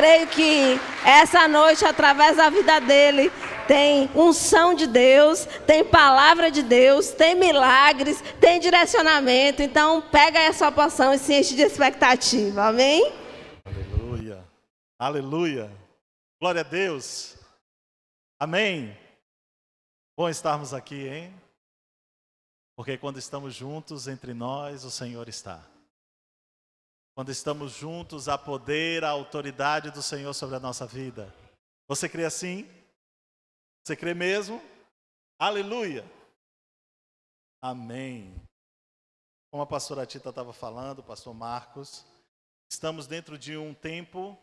creio que essa noite, através da vida dele, tem unção de Deus, tem palavra de Deus, tem milagres, tem direcionamento. Então, pega essa porção e se enche de expectativa. Amém? Aleluia. Aleluia. Glória a Deus. Amém. Bom estarmos aqui, hein? Porque quando estamos juntos entre nós, o Senhor está. Quando estamos juntos, há poder, a autoridade do Senhor sobre a nossa vida. Você crê assim? Você crê mesmo? Aleluia! Amém. Como a pastora Tita estava falando, o pastor Marcos, estamos dentro de um tempo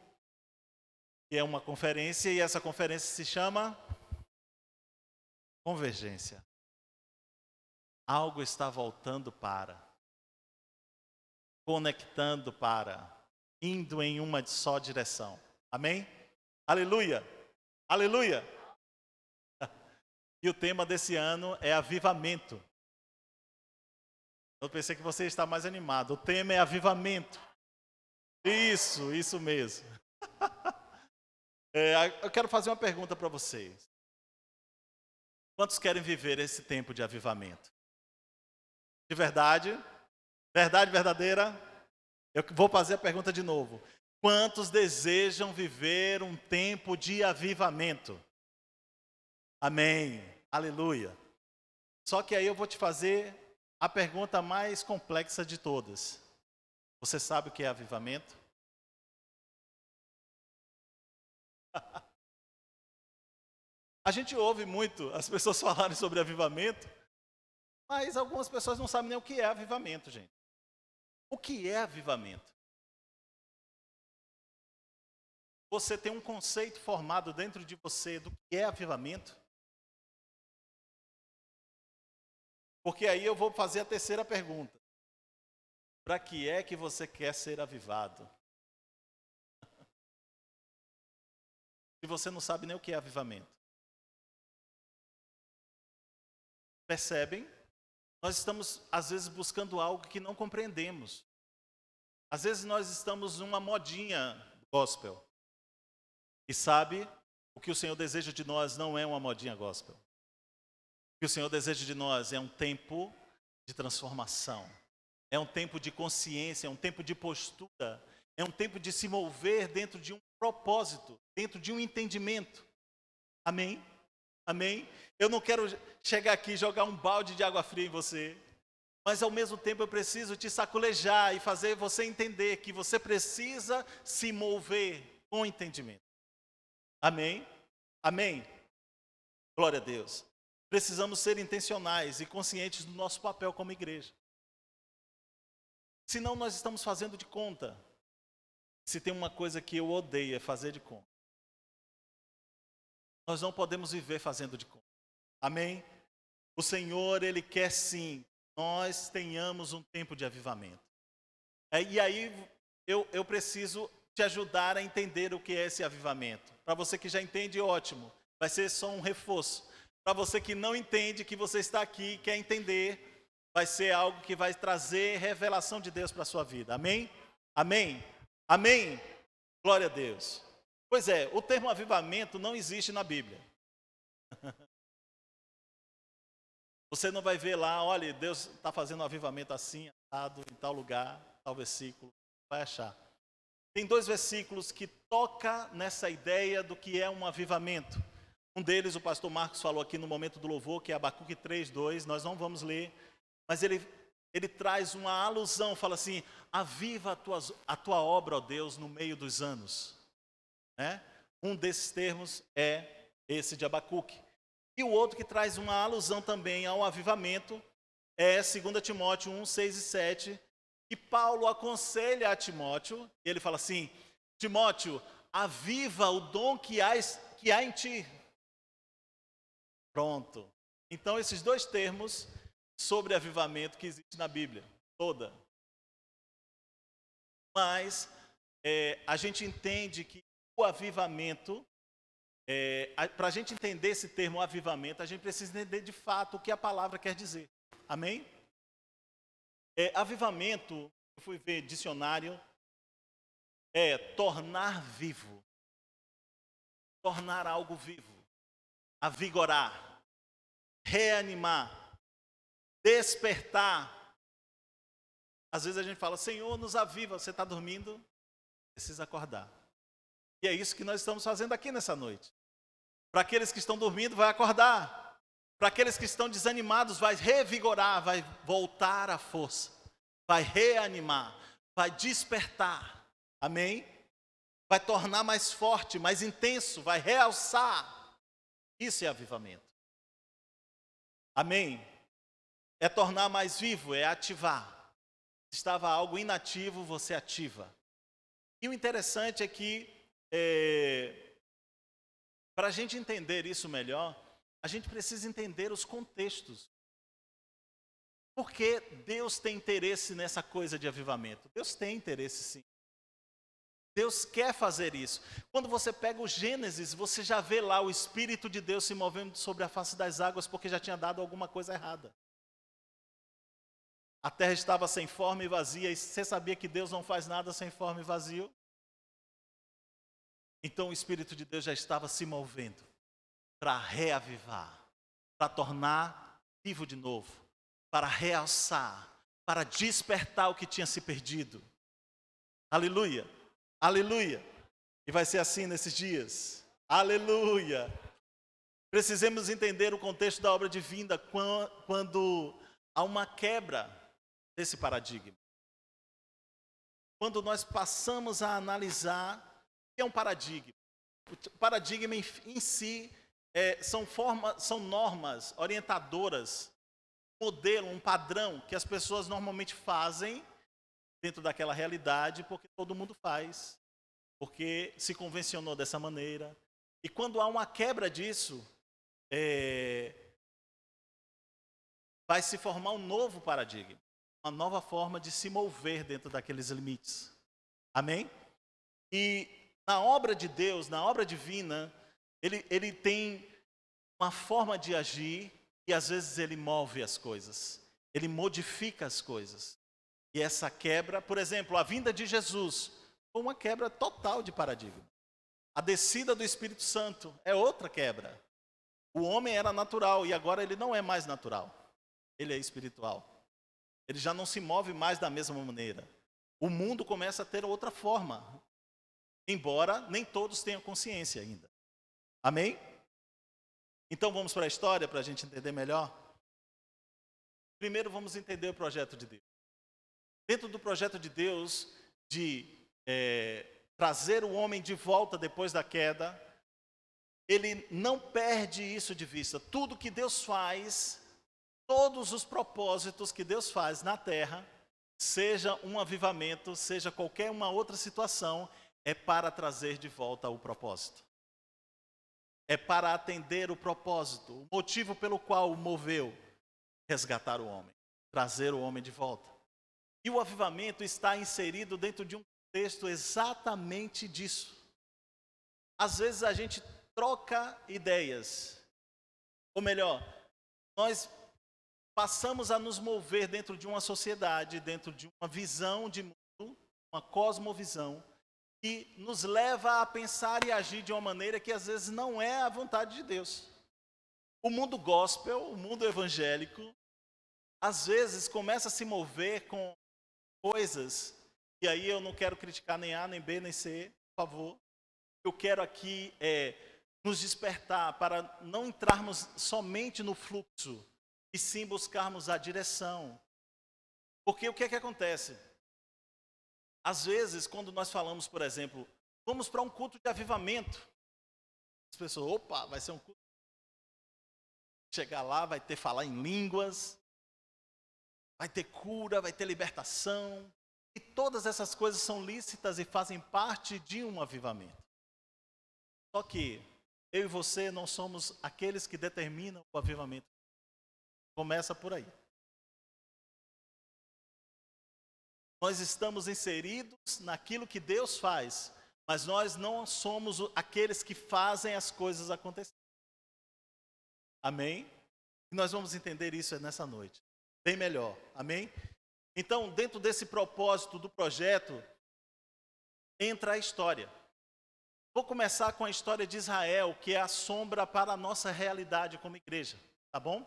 que é uma conferência, e essa conferência se chama Convergência. Algo está voltando para, conectando para, indo em uma só direção. Amém? Aleluia! Aleluia! E o tema desse ano é avivamento. Eu pensei que você está mais animado. O tema é avivamento. Isso mesmo. Eu quero fazer uma pergunta para vocês. Quantos querem viver esse tempo de avivamento? De verdade? Verdade verdadeira? Eu vou fazer a pergunta de novo. Quantos desejam viver um tempo de avivamento? Amém. Aleluia. Só que aí eu vou te fazer a pergunta mais complexa de todas. Você sabe o que é avivamento? A gente ouve muito as pessoas falarem sobre avivamento, mas algumas pessoas não sabem nem o que é avivamento, gente. O que é avivamento? Você tem um conceito formado dentro de você do que é avivamento? Porque aí eu vou fazer a terceira pergunta. Para que é que você quer ser avivado? Se você não sabe nem o que é avivamento. Percebem? Nós estamos, às vezes, buscando algo que não compreendemos. Às vezes nós estamos numa modinha gospel. E sabe, o que o Senhor deseja de nós não é uma modinha gospel. O que o Senhor deseja de nós é um tempo de transformação. É um tempo de consciência, é um tempo de postura. É um tempo de se mover dentro de um propósito, dentro de um entendimento. Amém? Amém? Eu não quero chegar aqui e jogar um balde de água fria em você. Mas ao mesmo tempo eu preciso te sacolejar e fazer você entender que você precisa se mover com entendimento. Amém? Amém? Glória a Deus. Precisamos ser intencionais e conscientes do nosso papel como igreja. Senão nós estamos fazendo de conta. Se tem uma coisa que eu odeio é fazer de conta. Nós não podemos viver fazendo de conta. Amém? O Senhor, Ele quer sim que nós tenhamos um tempo de avivamento. E aí eu preciso te ajudar a entender o que é esse avivamento. Para você que já entende, ótimo. Vai ser só um reforço. Para você que não entende, que você está aqui e quer entender, vai ser algo que vai trazer revelação de Deus para a sua vida. Amém? Amém? Amém? Glória a Deus. Pois é, o termo avivamento não existe na Bíblia. Você não vai ver lá, olha, Deus está fazendo um avivamento assim, assado, em tal lugar, tal versículo. Vai achar. Tem 2 versículos que tocam nessa ideia do que é um avivamento. Um deles, o pastor Marcos falou aqui no momento do louvor, que é Abacuque 3:2. Nós não vamos ler, mas ele traz uma alusão, fala assim: aviva a tua obra, ó Deus, no meio dos anos. Né? Um desses termos é esse de Abacuque. E o outro que traz uma alusão também ao avivamento é 2 Timóteo 1:6-7. E Paulo aconselha a Timóteo, e ele fala assim: Timóteo, aviva o dom que há em ti. Pronto. Então, esses 2 termos sobre avivamento que existe na Bíblia toda. Mas a gente entende que o avivamento, para a gente entender esse termo avivamento, a gente precisa entender de fato o que a palavra quer dizer. Amém? Avivamento, eu fui ver dicionário, é tornar vivo. tornar algo vivo, avigorar, reanimar, despertar. Às vezes a gente fala, Senhor, nos aviva. Você está dormindo, precisa acordar. E é isso que nós estamos fazendo aqui nessa noite. Para aqueles que estão dormindo, vai acordar. Para aqueles que estão desanimados, vai revigorar, vai voltar à força. Vai reanimar, vai despertar. Amém? Vai tornar mais forte, mais intenso, vai realçar. Isso é avivamento. Amém? É tornar mais vivo, é ativar. Se estava algo inativo, você ativa. E o interessante é que, para a gente entender isso melhor, a gente precisa entender os contextos. Por que Deus tem interesse nessa coisa de avivamento? Deus tem interesse, sim. Deus quer fazer isso. Quando você pega o Gênesis, você já vê lá o Espírito de Deus se movendo sobre a face das águas, porque já tinha dado alguma coisa errada. A terra estava sem forma e vazia, e você sabia que Deus não faz nada sem forma e vazio? Então o Espírito de Deus já estava se movendo para reavivar, para tornar vivo de novo, para realçar, para despertar o que tinha se perdido. Aleluia, aleluia. E vai ser assim nesses dias. Aleluia. Precisamos entender o contexto da obra divina quando há uma quebra desse paradigma. Quando nós passamos a analisar o que é um paradigma. O paradigma em si são normas orientadoras, um modelo, um padrão que as pessoas normalmente fazem dentro daquela realidade, porque todo mundo faz, porque se convencionou dessa maneira. E quando há uma quebra disso, vai se formar um novo paradigma, uma nova forma de se mover dentro daqueles limites. Amém? E na obra de Deus, na obra divina, ele tem uma forma de agir e às vezes ele move as coisas, ele modifica as coisas. E essa quebra, por exemplo, a vinda de Jesus foi uma quebra total de paradigma. A descida do Espírito Santo é outra quebra. O homem era natural e agora ele não é mais natural. Ele é espiritual. Ele já não se move mais da mesma maneira. O mundo começa a ter outra forma, embora nem todos tenham consciência ainda. Amém? Então vamos para a história para a gente entender melhor. Primeiro vamos entender o projeto de Deus. Dentro do projeto de Deus de trazer o homem de volta depois da queda, ele não perde isso de vista. Tudo que Deus faz, todos os propósitos que Deus faz na terra, seja um avivamento, seja qualquer uma outra situação, é para trazer de volta o propósito. É para atender o propósito, o motivo pelo qual o moveu, resgatar o homem, trazer o homem de volta. E o avivamento está inserido dentro de um contexto exatamente disso. Às vezes a gente troca ideias, ou melhor, nós passamos a nos mover dentro de uma sociedade, dentro de uma visão de mundo, uma cosmovisão, que nos leva a pensar e agir de uma maneira que às vezes não é a vontade de Deus. O mundo gospel, o mundo evangélico, às vezes começa a se mover com coisas, e aí eu não quero criticar nem A, nem B, nem C, por favor. Eu quero aqui nos despertar para não entrarmos somente no fluxo, e sim buscarmos a direção. Porque o que é que acontece? Às vezes, quando nós falamos, por exemplo, vamos para um culto de avivamento, as pessoas, opa, vai ser um culto. Chegar lá, vai ter falar em línguas, vai ter cura, vai ter libertação. E todas essas coisas são lícitas e fazem parte de um avivamento. Só que eu e você não somos aqueles que determinam o avivamento. Começa por aí. Nós estamos inseridos naquilo que Deus faz, mas nós não somos aqueles que fazem as coisas acontecerem. Amém? E nós vamos entender isso nessa noite, bem melhor. Amém? Então, dentro desse propósito do projeto, entra a história. Vou começar com a história de Israel, que é a sombra para a nossa realidade como igreja, tá bom?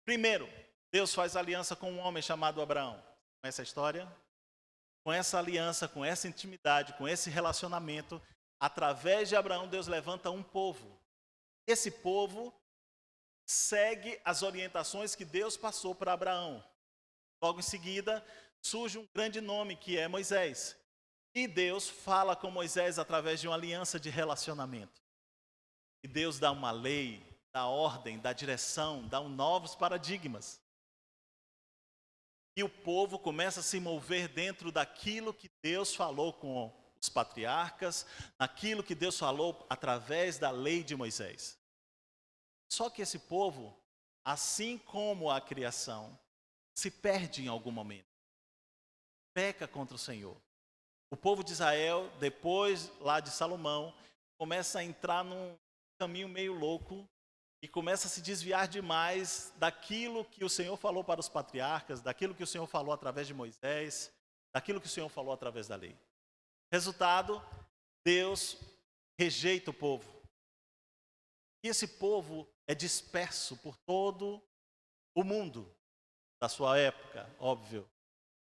Primeiro, Deus faz aliança com um homem chamado Abraão. Conhece a história? Com essa aliança, com essa intimidade, com esse relacionamento, através de Abraão, Deus levanta um povo. Esse povo segue as orientações que Deus passou para Abraão. Logo em seguida, surge um grande nome que é Moisés. E Deus fala com Moisés através de uma aliança de relacionamento. E Deus dá uma lei, dá ordem, dá direção, dá novos paradigmas. E o povo começa a se mover dentro daquilo que Deus falou com os patriarcas, naquilo que Deus falou através da lei de Moisés. Só que esse povo, assim como a criação, se perde em algum momento. Peca contra o Senhor. O povo de Israel, depois lá de Salomão, começa a entrar num caminho meio louco e começa a se desviar demais daquilo que o Senhor falou para os patriarcas, daquilo que o Senhor falou através de Moisés, daquilo que o Senhor falou através da lei. Resultado, Deus rejeita o povo. E esse povo é disperso por todo o mundo da sua época, óbvio.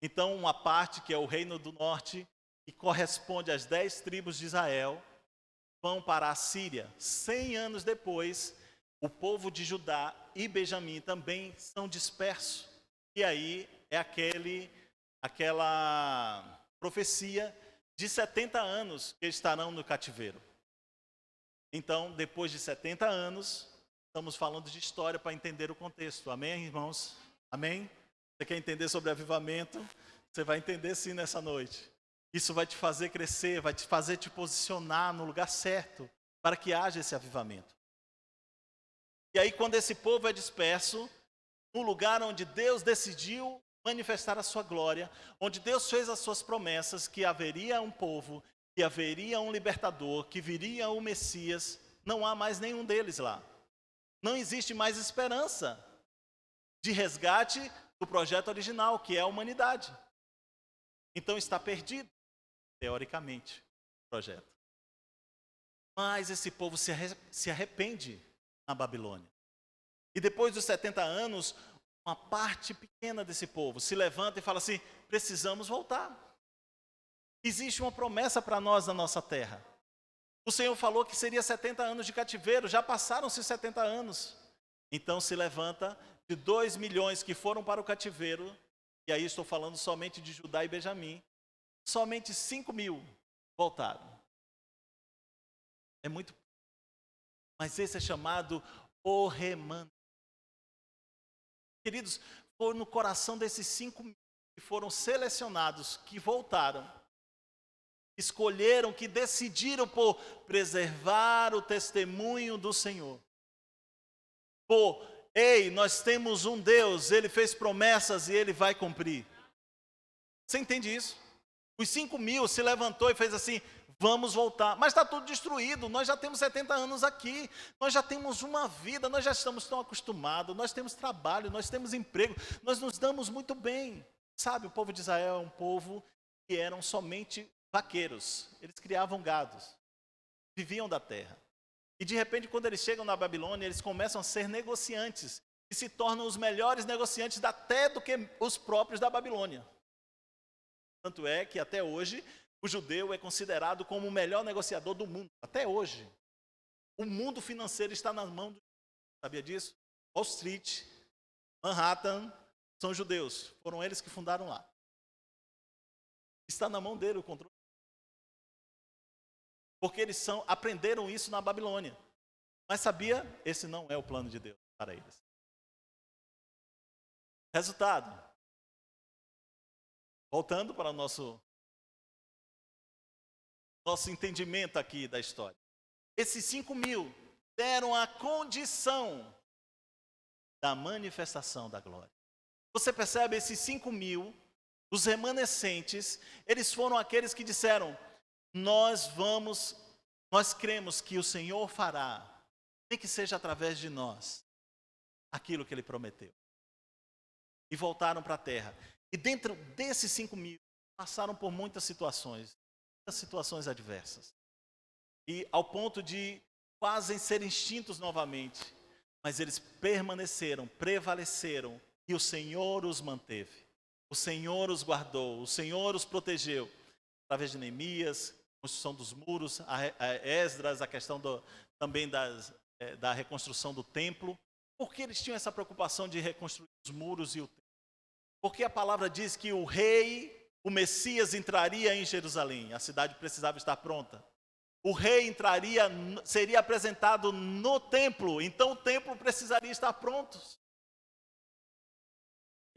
Então, uma parte que é o reino do norte, que corresponde às 10 tribos de Israel, vão para a Síria. 100 anos depois, o povo de Judá e Benjamim também são dispersos. E aí é aquela profecia de 70 anos que estarão no cativeiro. Então, depois de 70 anos, estamos falando de história para entender o contexto. Amém, irmãos? Amém? Você quer entender sobre avivamento? Você vai entender sim nessa noite. Isso vai te fazer crescer, vai te fazer te posicionar no lugar certo para que haja esse avivamento. E aí, quando esse povo é disperso, no lugar onde Deus decidiu manifestar a sua glória, onde Deus fez as suas promessas, que haveria um povo, que haveria um libertador, que viria o Messias, não há mais nenhum deles lá. Não existe mais esperança de resgate do projeto original, que é a humanidade. Então está perdido, teoricamente, o projeto. Mas esse povo se arrepende na Babilônia. E depois dos 70 anos, uma parte pequena desse povo se levanta e fala assim: precisamos voltar. Existe uma promessa para nós na nossa terra. O Senhor falou que seria 70 anos de cativeiro, já passaram-se 70 anos. Então se levanta de 2 milhões que foram para o cativeiro, e aí estou falando somente de Judá e Benjamim, somente 5 mil voltaram. É muito. Mas esse é chamado o remanente. Queridos, foi no coração desses 5 mil que foram selecionados, que voltaram, escolheram, que decidiram por preservar o testemunho do Senhor. Por, ei, nós temos um Deus, Ele fez promessas e Ele vai cumprir. Você entende isso? Os 5 mil se levantou e fez assim: vamos voltar. Mas está tudo destruído, nós já temos 70 anos aqui, nós já temos uma vida, nós já estamos tão acostumados, nós temos trabalho, nós temos emprego, nós nos damos muito bem. Sabe, o povo de Israel é um povo que eram somente vaqueiros, eles criavam gados, viviam da terra. E de repente, quando eles chegam na Babilônia, eles começam a ser negociantes, e se tornam os melhores negociantes até do que os próprios da Babilônia. Tanto é que até hoje, o judeu é considerado como o melhor negociador do mundo. Até hoje. O mundo financeiro está nas mãos do... Sabia disso? Wall Street, Manhattan, são judeus. Foram eles que fundaram lá. Está na mão dele o controle. Porque eles aprenderam isso na Babilônia. Mas sabia? Esse não é o plano de Deus para eles. Resultado. Voltando para o nosso entendimento aqui da história. Esses 5 mil deram a condição da manifestação da glória. Você percebe, esses 5 mil, os remanescentes, eles foram aqueles que disseram: nós cremos que o Senhor fará, nem que seja através de nós, aquilo que Ele prometeu. E voltaram para a terra. E dentro desses 5 mil, passaram por muitas situações adversas. e ao ponto de quase serem extintos novamente. Mas eles permaneceram, prevaleceram, e o Senhor os manteve. O Senhor os guardou, o Senhor os protegeu. Através de Neemias, construção dos muros, a Esdras, a questão também da reconstrução do templo. Por que eles tinham essa preocupação de reconstruir os muros e o templo? Porque a palavra diz que o rei, o Messias, entraria em Jerusalém. A cidade precisava estar pronta. O rei entraria, seria apresentado no templo. Então o templo precisaria estar pronto.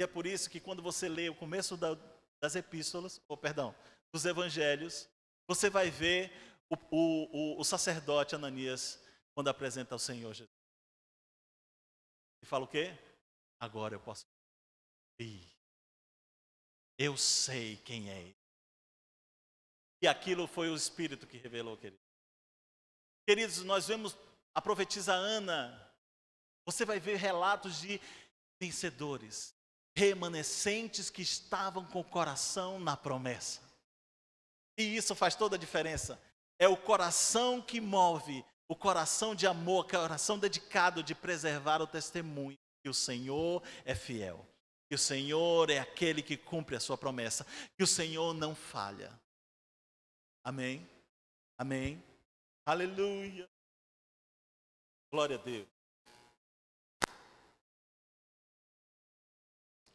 E é por isso que quando você lê o começo das epístolas, dos evangelhos, você vai ver o sacerdote Ananias quando apresenta ao Senhor Jesus. E fala o quê? Agora eu posso ir. Eu sei quem é ele. E aquilo foi o Espírito que revelou, querido. Queridos, nós vemos a profetisa Ana. Você vai ver relatos de vencedores, remanescentes que estavam com o coração na promessa. E isso faz toda a diferença. É o coração que move, o coração de amor, o coração dedicado de preservar o testemunho. Que o Senhor é fiel. Que o Senhor é aquele que cumpre a sua promessa. Que o Senhor não falha. Amém? Amém? Aleluia! Glória a Deus.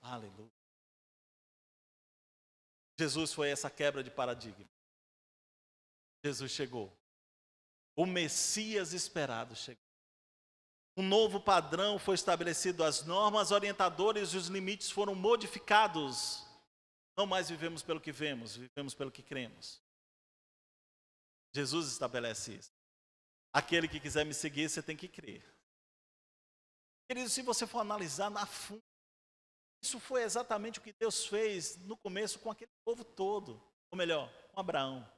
Aleluia. Jesus foi essa quebra de paradigma. Jesus chegou. O Messias esperado chegou. Um novo padrão foi estabelecido, as normas orientadoras e os limites foram modificados. Não mais vivemos pelo que vemos, vivemos pelo que cremos. Jesus estabelece isso. Aquele que quiser me seguir, você tem que crer. Querido, se você for analisar na fundo, isso foi exatamente o que Deus fez no começo com aquele povo todo. Ou melhor, com Abraão.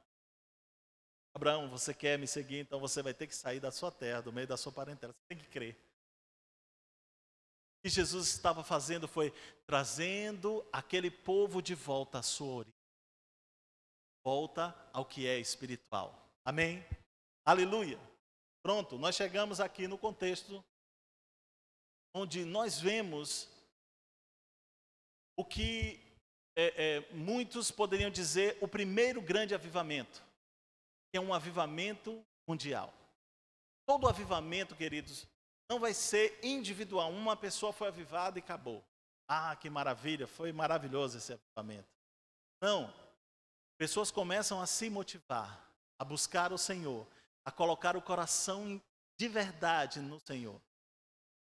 Abraão, você quer me seguir, então você vai ter que sair da sua terra, do meio da sua parentela. Você tem que crer. O que Jesus estava fazendo foi trazendo aquele povo de volta à sua origem. Volta ao que é espiritual. Amém? Aleluia. Pronto, nós chegamos aqui no contexto onde nós vemos o que muitos poderiam dizer o primeiro grande avivamento, que é um avivamento mundial. Todo avivamento, queridos, não vai ser individual. Uma pessoa foi avivada e acabou. Ah, que maravilha, foi maravilhoso esse avivamento. Não. Pessoas começam a se motivar, a buscar o Senhor, a colocar o coração de verdade no Senhor.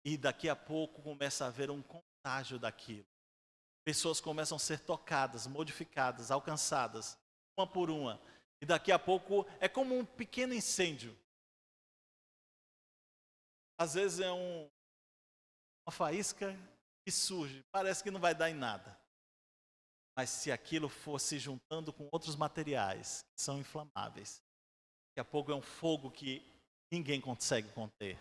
E daqui a pouco começa a haver um contágio daquilo. Pessoas começam a ser tocadas, modificadas, alcançadas, uma por uma. E daqui a pouco é como um pequeno incêndio. Às vezes é uma faísca que surge, parece que não vai dar em nada. Mas se aquilo for se juntando com outros materiais que são inflamáveis, daqui a pouco é um fogo que ninguém consegue conter.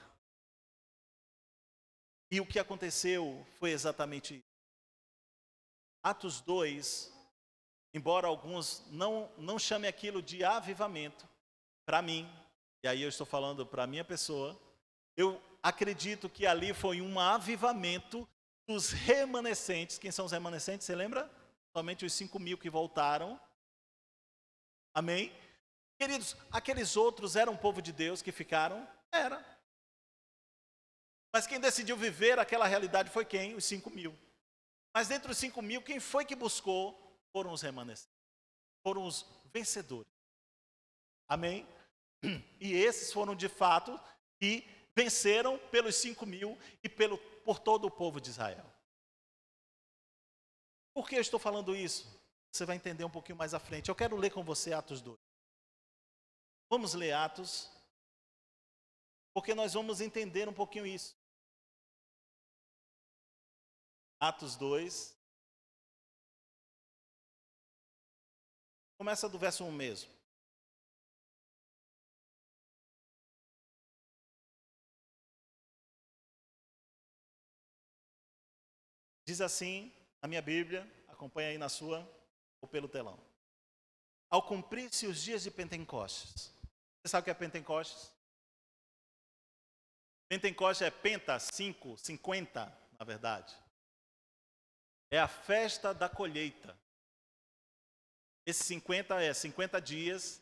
E o que aconteceu foi exatamente isso. Atos 2, embora alguns não chamem aquilo de avivamento, para mim, e aí eu estou falando para a minha pessoa, eu acredito que ali foi um avivamento dos remanescentes. Quem são os remanescentes, você lembra? Somente os 5.000 que voltaram. Amém? Queridos, aqueles outros eram povo de Deus que ficaram? Era. Mas quem decidiu viver aquela realidade foi quem? Os 5.000. Mas dentre os 5.000, quem foi que buscou? Foram os remanescentes. Foram os vencedores. Amém? E esses foram de fato que venceram pelos 5.000 e por todo o povo de Israel. Por que eu estou falando isso? Você vai entender um pouquinho mais à frente. Eu quero ler com você Atos 2. Vamos ler Atos, porque nós vamos entender um pouquinho isso. Atos 2. Começa do verso 1 mesmo. Diz assim, na minha Bíblia, acompanha aí na sua ou pelo telão. Ao cumprir-se os dias de Pentecostes, Você sabe o que é Pentecostes? Pentecostes é penta, 5, 50, na verdade. É a festa da colheita. Esse 50 é 50 dias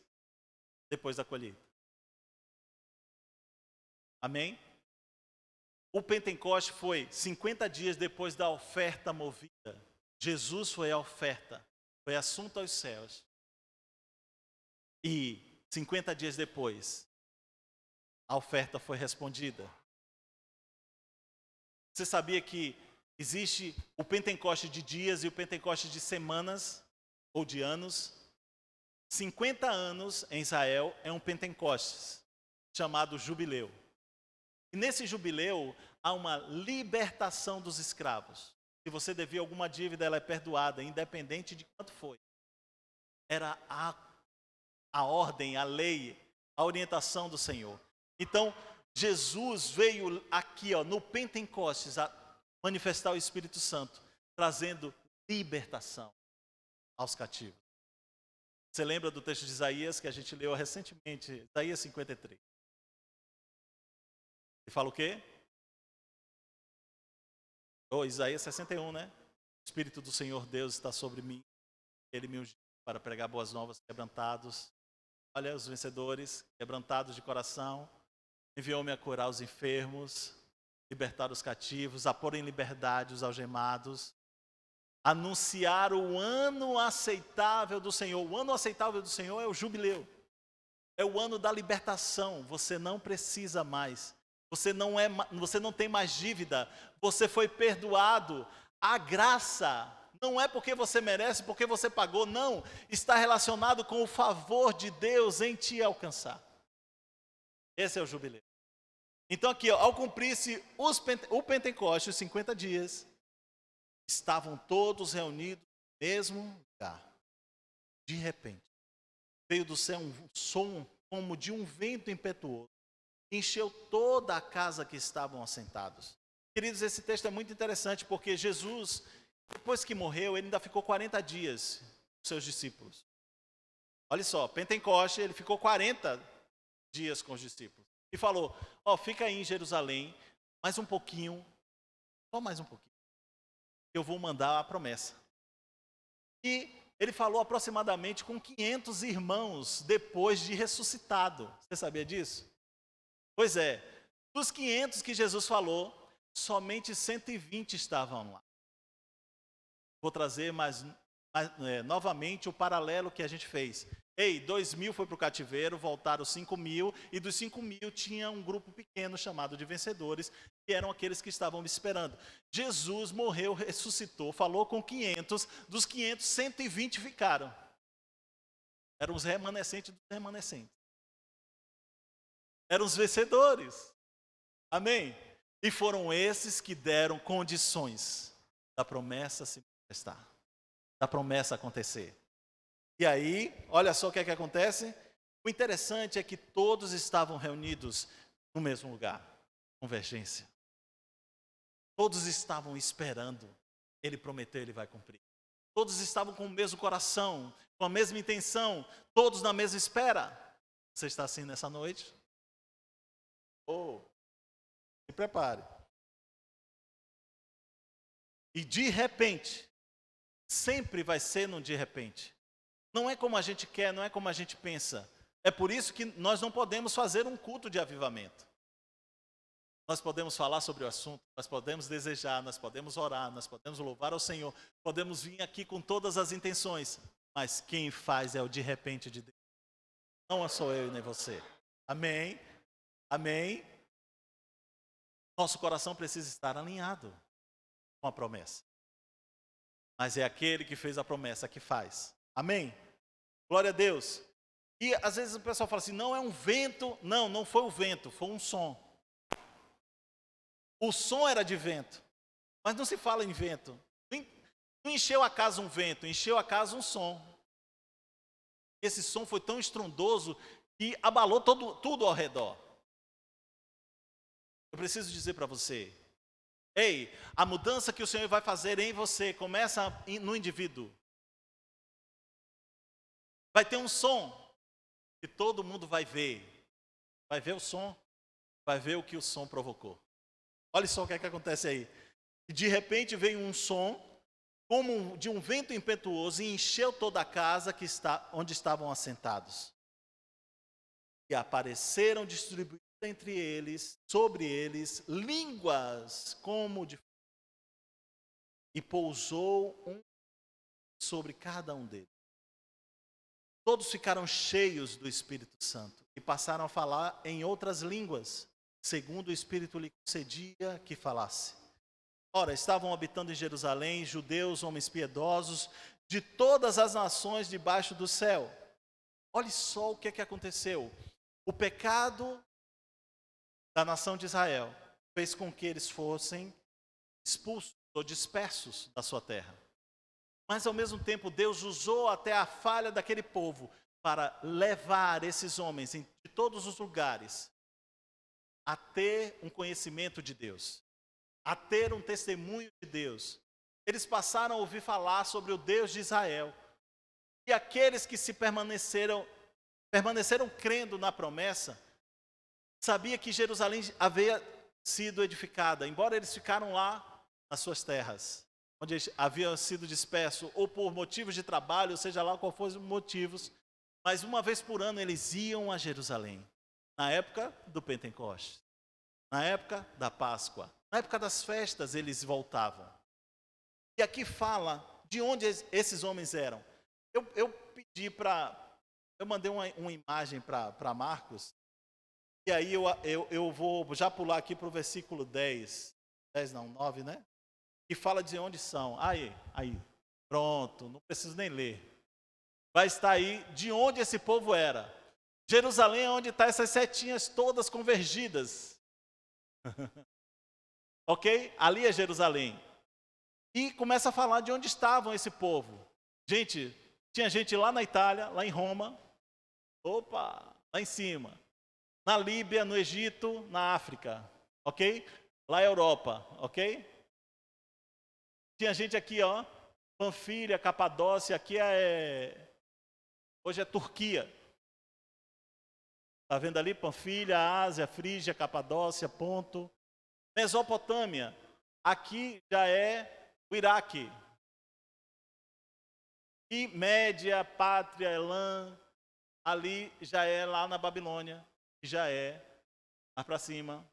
depois da colheita. Amém? O Pentecostes foi 50 dias depois da oferta movida. Jesus foi a oferta, foi assunto aos céus. E 50 dias depois, a oferta foi respondida. Você sabia que existe o Pentecoste de dias e o Pentecoste de semanas ou de anos? 50 anos em Israel é um Pentecostes, chamado Jubileu. E nesse Jubileu há uma libertação dos escravos. Se você devia alguma dívida, ela é perdoada, independente de quanto foi. Era a ordem, a lei, a orientação do Senhor. Então, Jesus veio aqui no Pentecostes a manifestar o Espírito Santo, trazendo libertação aos cativos. Você lembra do texto de Isaías que a gente leu recentemente, Isaías 53? E fala o quê? Isaías 61, né? O Espírito do Senhor Deus está sobre mim. Ele me ungiu para pregar boas novas, quebrantados. Olha, os vencedores, quebrantados de coração. Enviou-me a curar os enfermos, libertar os cativos, a pôr em liberdade os algemados, anunciar o ano aceitável do Senhor. O ano aceitável do Senhor é o jubileu. É o ano da libertação. Você não precisa mais. Você não tem mais dívida. Você foi perdoado. A graça não é porque você merece, porque você pagou. Não. Está relacionado com o favor de Deus em te alcançar. Esse é o jubileu. Então aqui, ao cumprir-se o Pentecostes, os 50 dias, estavam todos reunidos no mesmo lugar. De repente, veio do céu um som como de um vento impetuoso. Encheu toda a casa que estavam assentados. Queridos, esse texto é muito interessante porque Jesus, depois que morreu, ele ainda ficou 40 dias com seus discípulos. Olha só, Pentecostes, ele ficou 40 dias com os discípulos. E falou, fica aí em Jerusalém, mais um pouquinho, só mais um pouquinho. Eu vou mandar a promessa. E ele falou aproximadamente com 500 irmãos depois de ressuscitado. Você sabia disso? Pois é, dos 500 que Jesus falou, somente 120 estavam lá. Vou trazer novamente o paralelo que a gente fez. 2.000 foi para o cativeiro, voltaram 5.000, e dos 5.000 tinha um grupo pequeno chamado de vencedores, que eram aqueles que estavam me esperando. Jesus morreu, ressuscitou, falou com 500, dos 500, 120 ficaram. Eram os remanescentes dos remanescentes. Eram os vencedores. Amém? E foram esses que deram condições da promessa se manifestar, da promessa acontecer. E aí, olha só o que é que acontece. O interessante é que todos estavam reunidos no mesmo lugar. Convergência. Todos estavam esperando. Ele prometeu, ele vai cumprir. Todos estavam com o mesmo coração, com a mesma intenção, todos na mesma espera. Você está assim nessa noite? Se prepare. E de repente, sempre vai ser num de repente. Não é como a gente quer, não é como a gente pensa. É por isso que nós não podemos fazer um culto de avivamento. Nós podemos falar sobre o assunto, nós podemos desejar, nós podemos orar, nós podemos louvar ao Senhor, podemos vir aqui com todas as intenções, mas quem faz é o de repente de Deus. Não sou eu e nem você. Amém? Amém? Nosso coração precisa estar alinhado com a promessa. Mas é aquele que fez a promessa que faz. Amém? Glória a Deus. E às vezes o pessoal fala assim, não é um vento. Não, não foi o vento, foi um som. O som era de vento. Mas não se fala em vento. Não encheu a casa um vento, encheu a casa um som. Esse som foi tão estrondoso que abalou tudo ao redor. Eu preciso dizer para você, a mudança que o Senhor vai fazer em você começa no indivíduo. Vai ter um som que todo mundo vai ver. vai ver o som, vai ver o que o som provocou. Olha só o que é que acontece aí. De repente veio um som, como de um vento impetuoso, e encheu toda a casa onde estavam assentados. E apareceram distribuídas entre eles, sobre eles, línguas como de fogo. E pousou um sobre cada um deles. Todos ficaram cheios do Espírito Santo e passaram a falar em outras línguas, segundo o Espírito lhe concedia que falasse. Ora, estavam habitando em Jerusalém judeus, homens piedosos, de todas as nações debaixo do céu. Olhe só o que é que aconteceu. O pecado da nação de Israel fez com que eles fossem expulsos ou dispersos da sua terra. Mas ao mesmo tempo Deus usou até a falha daquele povo para levar esses homens de todos os lugares a ter um conhecimento de Deus, a ter um testemunho de Deus. Eles passaram a ouvir falar sobre o Deus de Israel. E aqueles que permaneceram crendo na promessa, sabia que Jerusalém havia sido edificada, embora eles ficaram lá nas suas terras, onde haviam sido dispersos, ou por motivos de trabalho, ou seja lá qual fossem os motivos, mas uma vez por ano eles iam a Jerusalém, na época do Pentecostes, na época da Páscoa, na época das festas eles voltavam. E aqui fala de onde esses homens eram. Eu mandei uma imagem para Marcos, e aí eu vou já pular aqui para o versículo 9, né? Que fala de onde são. Aí, pronto, não preciso nem ler. Vai estar aí de onde esse povo era. Jerusalém é onde estão essas setinhas todas convergidas. Ok? Ali é Jerusalém. E começa a falar de onde estavam esse povo. Gente, tinha gente lá na Itália, lá em Roma. Opa, lá em cima. Na Líbia, no Egito, na África. Ok? Lá é Europa. Ok? Tinha gente aqui, ó, Panfilha, Capadócia, aqui hoje é Turquia. Está vendo ali? Panfilha, Ásia, Frígia, Capadócia, Ponto. Mesopotâmia, aqui já é o Iraque. E Média, Pátria, Elã, ali já é lá na Babilônia, que já é lá para cima.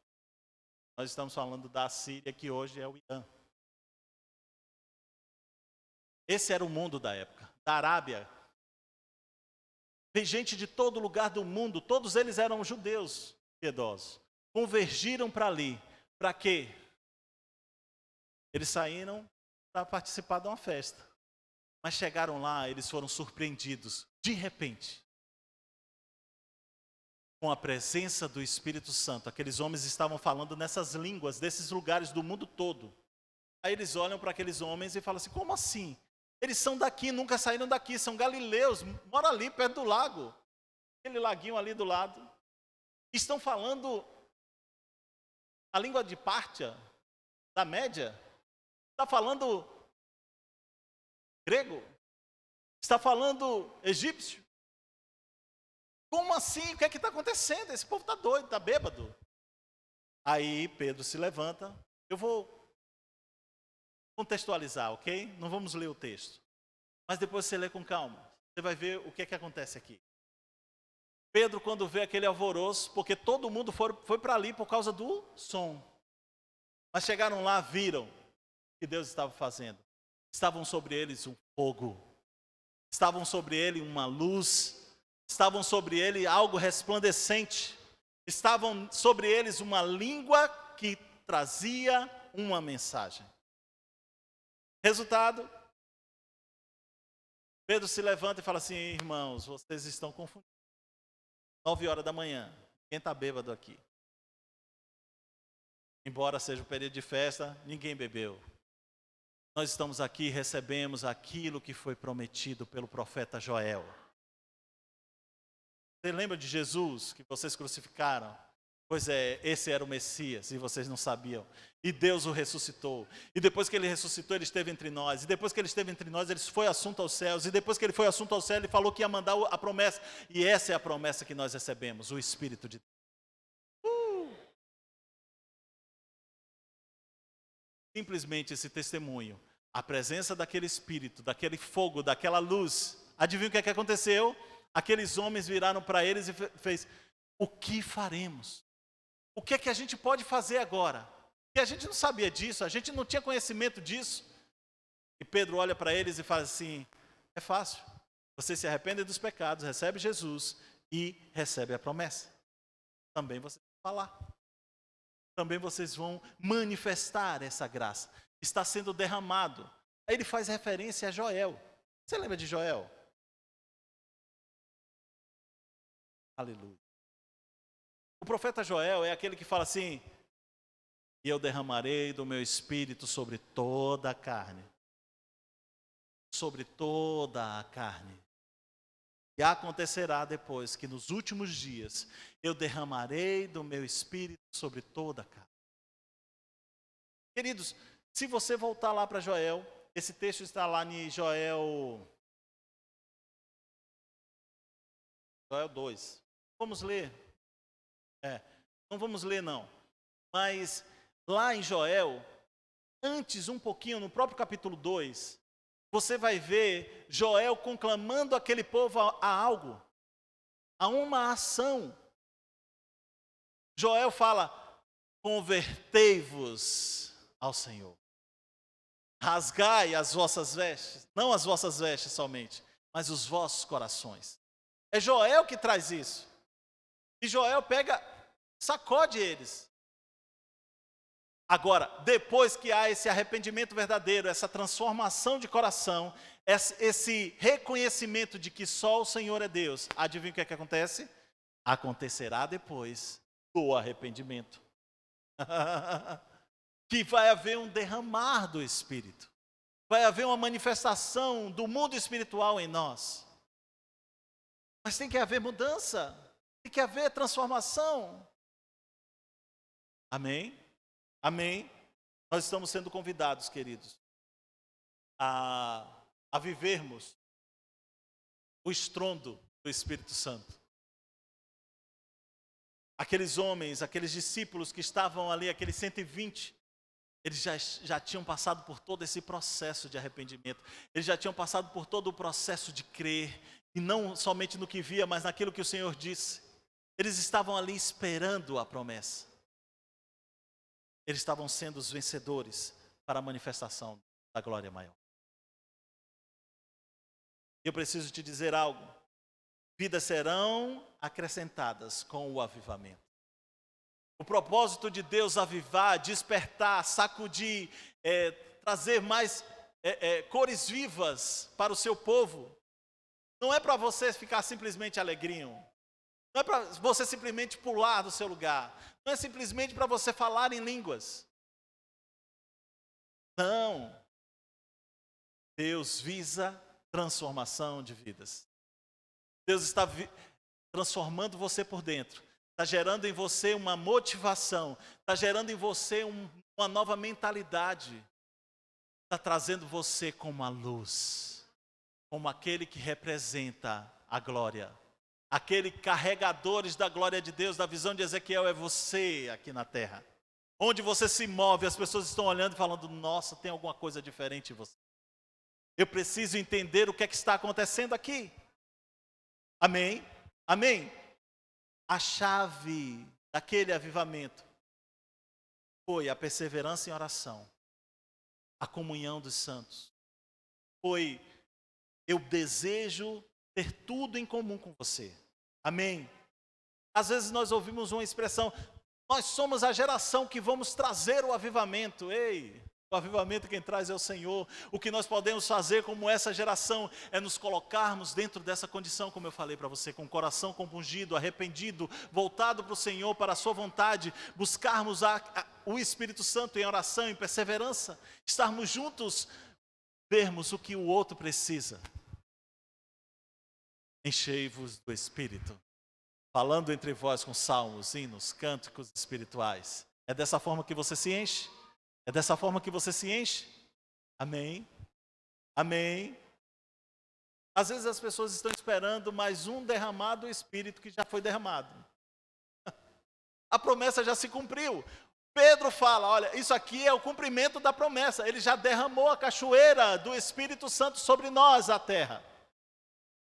Nós estamos falando da Síria, que hoje é o Irã. Esse era o mundo da época, da Arábia. Tem gente de todo lugar do mundo, todos eles eram judeus piedosos. Convergiram para ali. Para quê? Eles saíram para participar de uma festa. Mas chegaram lá, eles foram surpreendidos, de repente, com a presença do Espírito Santo. Aqueles homens estavam falando nessas línguas, desses lugares do mundo todo. Aí eles olham para aqueles homens e falam assim, como assim? Eles são daqui, nunca saíram daqui, são galileus, moram ali perto do lago. Aquele laguinho ali do lado. Estão falando a língua de Pártia, da Média. Está falando grego. Está falando egípcio. Como assim? O que é que está acontecendo? Esse povo está doido, está bêbado. Aí Pedro se levanta. Eu vou contextualizar, ok? Não vamos ler o texto. Mas depois você lê com calma. Você vai ver o que é que acontece aqui. Pedro, quando vê aquele alvoroço, porque todo mundo foi para ali por causa do som. Mas chegaram lá, viram o que Deus estava fazendo. Estavam sobre eles um fogo. Estavam sobre ele uma luz. Estavam sobre ele algo resplandecente. Estavam sobre eles uma língua que trazia uma mensagem. Resultado, Pedro se levanta e fala assim, irmãos, vocês estão confundidos. 9 horas da manhã, quem está bêbado aqui? Embora seja o período de festa, ninguém bebeu. Nós estamos aqui e recebemos aquilo que foi prometido pelo profeta Joel. Você lembra de Jesus que vocês crucificaram? Pois é, esse era o Messias e vocês não sabiam. E Deus o ressuscitou. E depois que ele ressuscitou, ele esteve entre nós. E depois que ele esteve entre nós, ele foi assunto aos céus. E depois que ele foi assunto aos céus, ele falou que ia mandar a promessa. E essa é a promessa que nós recebemos, o Espírito de Deus. simplesmente esse testemunho, a presença daquele Espírito, daquele fogo, daquela luz, adivinha o que é que aconteceu? Aqueles homens viraram para eles e fez: o que faremos? O que é que a gente pode fazer agora? Porque a gente não sabia disso, a gente não tinha conhecimento disso. E Pedro olha para eles e fala assim: é fácil, vocês se arrependem dos pecados, recebe Jesus e recebe a promessa. Também vocês vão falar. Também vocês vão manifestar essa graça. Está sendo derramado. Aí ele faz referência a Joel. Você lembra de Joel? Aleluia. O profeta Joel é aquele que fala assim: e eu derramarei do meu espírito sobre toda a carne. Sobre toda a carne. E acontecerá depois que nos últimos dias eu derramarei do meu espírito sobre toda a carne. Queridos, se você voltar lá para Joel, esse texto está lá em Joel 2. Vamos ler? Não vamos ler não. Mas lá em Joel, antes um pouquinho, no próprio capítulo 2, você vai ver Joel conclamando aquele povo a algo, a uma ação. Joel fala: convertei-vos ao Senhor. Rasgai as vossas vestes, não as vossas vestes somente, mas os vossos corações. É Joel que traz isso. E Joel sacode eles. Agora, depois que há esse arrependimento verdadeiro, essa transformação de coração, esse reconhecimento de que só o Senhor é Deus, adivinha o que é que acontece? Acontecerá depois do arrependimento. Que vai haver um derramar do Espírito. Vai haver uma manifestação do mundo espiritual em nós. Mas tem que haver mudança. Tem que haver transformação. Amém? Amém? Nós estamos sendo convidados, queridos, a vivermos o estrondo do Espírito Santo. Aqueles homens, aqueles discípulos que estavam ali, aqueles 120, eles já tinham passado por todo esse processo de arrependimento. Eles já tinham passado por todo o processo de crer, e não somente no que via, mas naquilo que o Senhor disse. Eles estavam ali esperando a promessa. Eles estavam sendo os vencedores para a manifestação da glória maior. Eu preciso te dizer algo. Vidas serão acrescentadas com o avivamento. O propósito de Deus avivar, despertar, sacudir, trazer mais cores vivas para o seu povo. Não é para você ficar simplesmente alegrinho. Não é para você simplesmente pular do seu lugar. Não é simplesmente para você falar em línguas. Não. Deus visa transformação de vidas. Deus está transformando você por dentro. Está gerando em você uma motivação. Está gerando em você uma nova mentalidade. Está trazendo você como a luz. Como aquele que representa a glória. Aquele carregadores da glória de Deus, da visão de Ezequiel, é você aqui na terra. Onde você se move, as pessoas estão olhando e falando: nossa, tem alguma coisa diferente em você. Eu preciso entender o que é que está acontecendo aqui. Amém? Amém? A chave daquele avivamento foi a perseverança em oração, a comunhão dos santos. Foi: eu desejo ter tudo em comum com você. Amém? Às vezes nós ouvimos uma expressão: nós somos a geração que vamos trazer o avivamento. Ei, o avivamento quem traz é o Senhor. O que nós podemos fazer como essa geração é nos colocarmos dentro dessa condição, como eu falei para você, com o coração compungido, arrependido, voltado para o Senhor, para a sua vontade, buscarmos o Espírito Santo em oração, em perseverança, estarmos juntos, vermos o que o outro precisa. Enchei-vos do Espírito, falando entre vós com salmos, hinos, cânticos espirituais. É dessa forma que você se enche? É dessa forma que você se enche? Amém? Amém? Às vezes as pessoas estão esperando mais um derramado do Espírito que já foi derramado. A promessa já se cumpriu. Pedro fala, olha, isso aqui é o cumprimento da promessa. Ele já derramou a cachoeira do Espírito Santo sobre nós, a terra.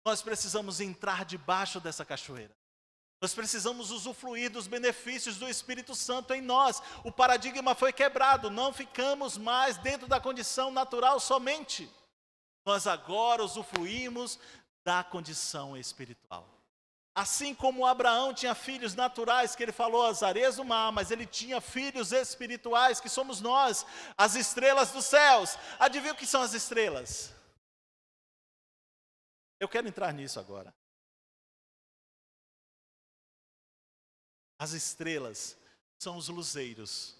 Nós precisamos entrar debaixo dessa cachoeira. Nós precisamos usufruir dos benefícios do Espírito Santo em nós. O paradigma foi quebrado, não ficamos mais dentro da condição natural somente. Nós agora usufruímos da condição espiritual. Assim como Abraão tinha filhos naturais, que ele falou as areias do mar, mas ele tinha filhos espirituais, que somos nós, as estrelas dos céus. Adivinha o que são as estrelas? Eu quero entrar nisso agora. As estrelas são os luzeiros,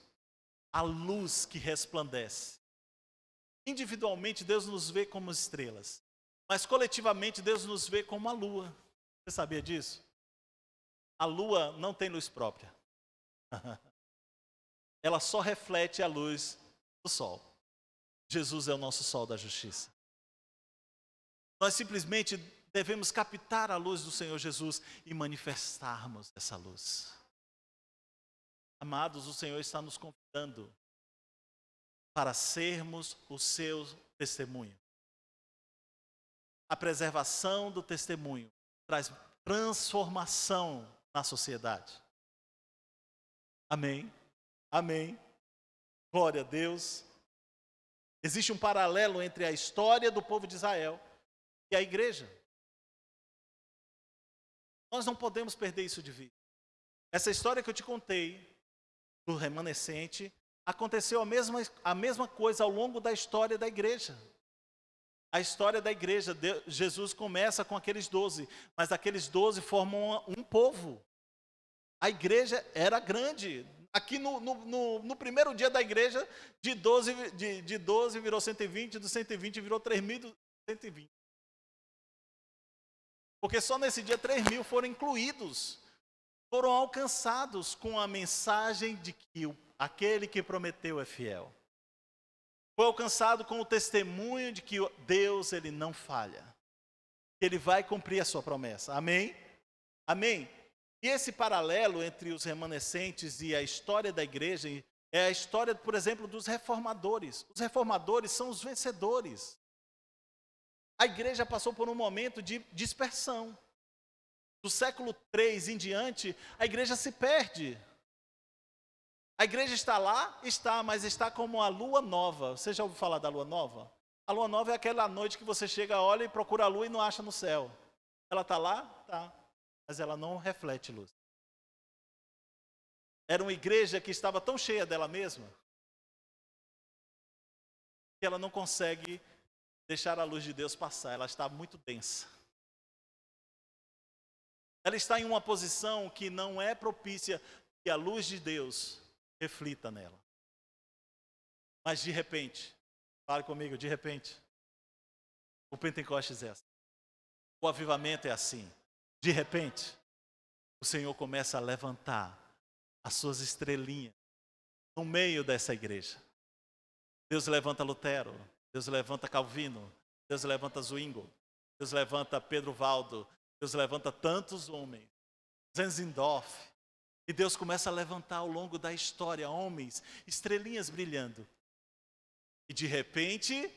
a luz que resplandece. Individualmente, Deus nos vê como estrelas, mas coletivamente, Deus nos vê como a lua. Você sabia disso? A lua não tem luz própria. Ela só reflete a luz do sol. Jesus é o nosso sol da justiça. Nós simplesmente devemos captar a luz do Senhor Jesus e manifestarmos essa luz. Amados, o Senhor está nos convidando para sermos o seu testemunho. A preservação do testemunho traz transformação na sociedade. Amém? Amém. Glória a Deus. Existe um paralelo entre a história do povo de Israel e a igreja. Nós não podemos perder isso de vista. Essa história que eu te contei, do remanescente, aconteceu a mesma coisa ao longo da história da igreja. A história da igreja, Jesus começa com aqueles 12, mas aqueles 12 formam um povo. A igreja era grande. Aqui no primeiro dia da igreja, de 12 virou 120, do 120 virou 3.120. Porque só nesse dia 3.000 foram incluídos, foram alcançados com a mensagem de que aquele que prometeu é fiel. Foi alcançado com o testemunho de que Deus, ele não falha. Ele vai cumprir a sua promessa. Amém? Amém? E esse paralelo entre os remanescentes e a história da igreja é a história, por exemplo, dos reformadores. Os reformadores são os vencedores. A igreja passou por um momento de dispersão. Do século III em diante, a igreja se perde. A igreja está lá? Está, mas está como a lua nova. Você já ouviu falar da lua nova? A lua nova é aquela noite que você chega, olha e procura a lua e não acha no céu. Ela está lá? Está. Mas ela não reflete luz. Era uma igreja que estava tão cheia dela mesma que ela não consegue deixar a luz de Deus passar. Ela está muito densa. Ela está em uma posição que não é propícia que a luz de Deus reflita nela. Mas de repente, fale comigo, de repente, o Pentecostes é assim. O avivamento é assim. De repente, o Senhor começa a levantar as suas estrelinhas no meio dessa igreja. Deus levanta Lutero, Deus levanta Calvino, Deus levanta Zwingli, Deus levanta Pedro Valdo, Deus levanta tantos homens, Zinzendorf. E Deus começa a levantar ao longo da história homens, estrelinhas brilhando. E de repente,